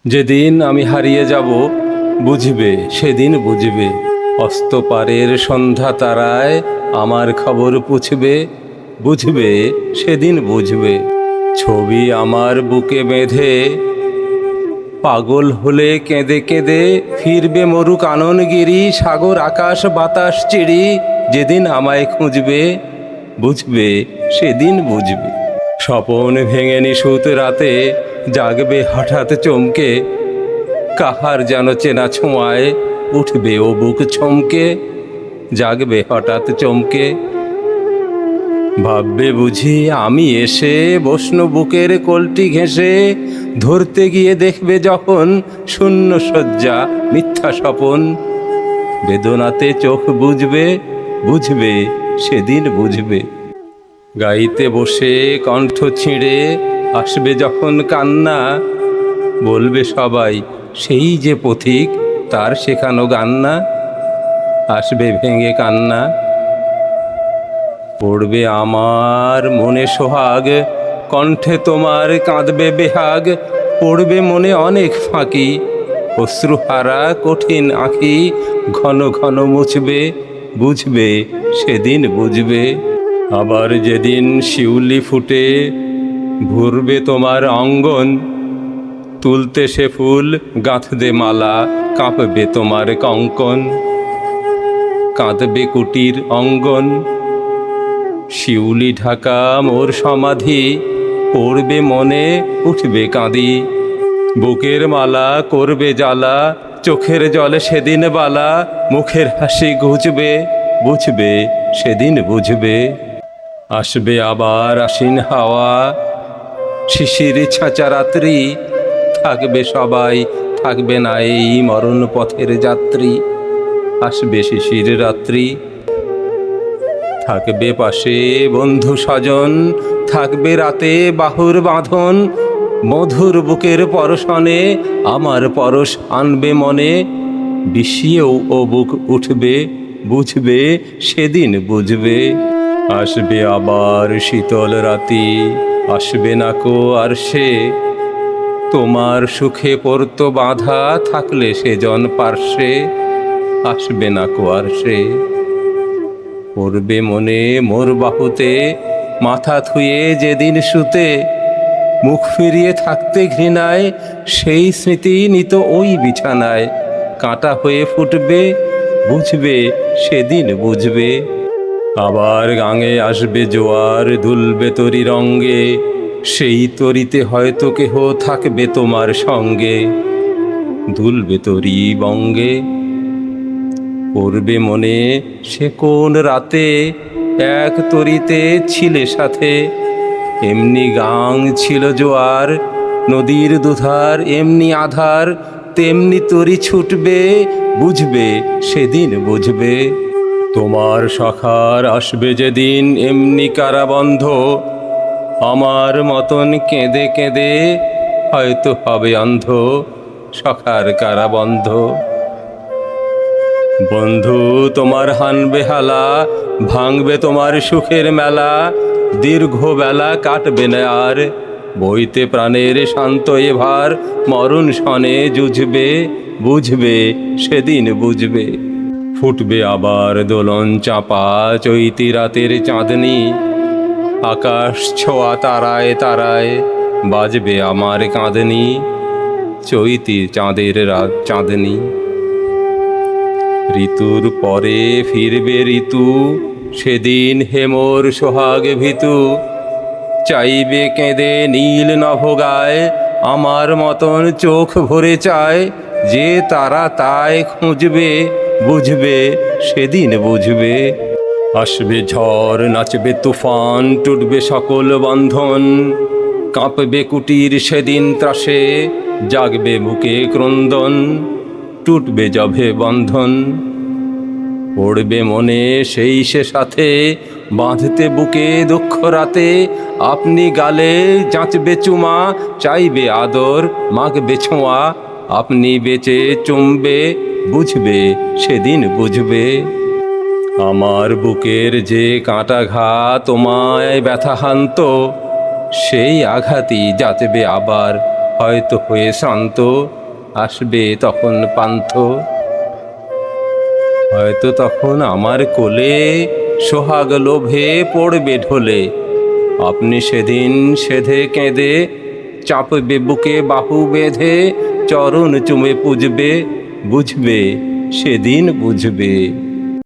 যেদিন আমি হারিয়ে যাব বুঝবে, সেদিন বুঝবে। অস্তপারের সন্ধ্যা তারায় আমার খবর পুছবে, বুঝবে সেদিন বুঝবে। ছবি আমার বুকে বেঁধে পাগল হলে কেঁদে কেঁদে ফিরবে মরু কাননগিরি, সাগর আকাশ বাতাস চিড়ি। যেদিন আমায় খুঁজবে বুঝবে, সেদিন বুঝবে। স্বপন ভেঙে নিশুত রাতে জাগবে হঠাৎ চমকে, কাহার যেন চেনা ছোঁয়ায় উঠবে ও বুক ছমকে। জাগবে হঠাৎ চমকে, ভাববে বুঝি আমি এসে বসনো বুকের কলটি ঘেঁষে। ধরতে গিয়ে দেখবে যখন শূন্য শয্যা মিথ্যা স্বপন। বেদনাতে চোখ বুঝবে, বুঝবে সেদিন বুঝবে। গাইতে বসে কণ্ঠ ছিঁড়ে আসবে যখন কান্না, বলবে সবাই সেই যে পথিক তার শেখানো গান না। আসবে ভেঙে কান্না, পড়বে আমার মনে সোহাগ, কণ্ঠে তোমার কাঁদবে বেহাগ। পড়বে মনে অনেক ফাঁকি, অশ্রুহারা কঠিন আঁখি। ঘন ঘন মুছবে, বুঝবে সেদিন বুঝবে। আবার যেদিন শিউলি ফুটে ভরবে তোমার অঙ্গন, তুলতে সে ফুল গাঁথবে মালা, কাঁপবে তোমার কঙ্কন। কাঁদবে কুটির অঙ্গন, শিউলি ঢাকা মোর সমাধি। পড়বে মনে উঠবে কাঁদি, বুকের মালা করবে জ্বালা। চোখের জলে সেদিন বালা, মুখের হাসি ঘুচবে, বুঝবে সেদিন বুঝবে। আসবে আবার আশ্বিন হাওয়া, শিশির ছাঁচা রাত্রি। থাকবে সবাই, থাকবে না এই মরণ পথের যাত্রী। আসবে শিশির রাত্রি, থাকবে পাশে বন্ধু স্বজন। থাকবে রাতে বাহুর বাঁধন, মধুর বুকের পরশনে আমার পরশ আনবে মনে। বিষিয়েও ও বুক উঠবে, বুঝবে সেদিন বুঝবে। আসবে আবার শীতল রাতি, আসবে না কো আর সে। তোমার সুখে পড়তো বাঁধা, থাকলে সেজন পার্শ্বে। আসবে না কো আর সে, পড়বে মনে মোর বাহুতে মাথা থুয়ে যেদিন শুতে। মুখ ফিরিয়ে থাকতে ঘৃণায় সেই স্মৃতি নিত ওই বিছানায়। কাঁটা হয়ে ফুটবে, বুঝবে সেদিন বুঝবে। আবার গাঙে আসবে জোয়ার, দুলবে তরি রঙ্গে। সেই তরিতে হয়তো কেহ থাকবে তোমার সঙ্গে, দুলবে তরি বঙ্গে। পড়বে মনে সে কোন রাতে এক তরিতে ছিলে সাথে। এমনি গাং ছিল জোয়ার, নদীর দুধার এমনি আধার। তেমনি তরি ছুটবে, বুঝবে সেদিন বুঝবে। তোমার সখার আসবে যেদিন এমনি কারাবন্ধ, আমার মতন কেঁদে কেঁদে হয়তো হবে অন্ধ। সখার কারাবন্ধ, বন্ধু তোমার হানবে হালা, ভাঙবে তোমার সুখের মেলা। দীর্ঘ বেলা কাটবে না আর, বইতে প্রাণের শান্ত এ ভার। মরণ শনে যুঝবে, বুঝবে সেদিন বুঝবে। ফুটবে আবার দোলন চাপা চৈতি রাতের চাঁদনি। আকাশ ছোঁয়া তারায় তারায় বাজবে আমার কাঁদনি। চৈতি চাঁদের রাত চাঁদনি। ঋতুর পরে ফিরবে ঋতু, সেদিন হেমোর সোহাগ ভীতু। চাইবে কেঁদে নীল নভগায়, আমার মতন চোখ ভরে চায়। যে তারা তাই খুঁজবে, বুঝবে সেদিন বুঝবে। আসবে ঝড়, নাচবে তুফান, টুটবে সকল বন্ধন। কাঁপবে কুটির সেদিন ত্রাসে, জাগবে বুকে ক্রন্দন। টুটবে জভে বন্ধন, পড়বে মনে সেই সে সাথে। বাঁধতে বুকে দুঃখ রাতে, আপনি গালে যাঁচবে চুমা। চাইবে আদর, মাগবে ছোঁয়া। আপনি বেঁচে চুমবে, বুঝবে সেদিন বুঝবে। আমার বুকের যে কাঁটা ঘা তোমায় ব্যথা হানত, সেই আঘাতই যাচবে আবার। হয়তো হয়ে শান্ত আসবে তখন পান্থ। হয়তো তখন আমার কোলে সোহাগ লোভে পড়বে ঢলে। আপনি সেদিন সেধে কেঁদে চাপবে বুকে বাহু বেঁধে, চরণ চুমে পুজবে, বুঝবে সেদিন বুঝবে।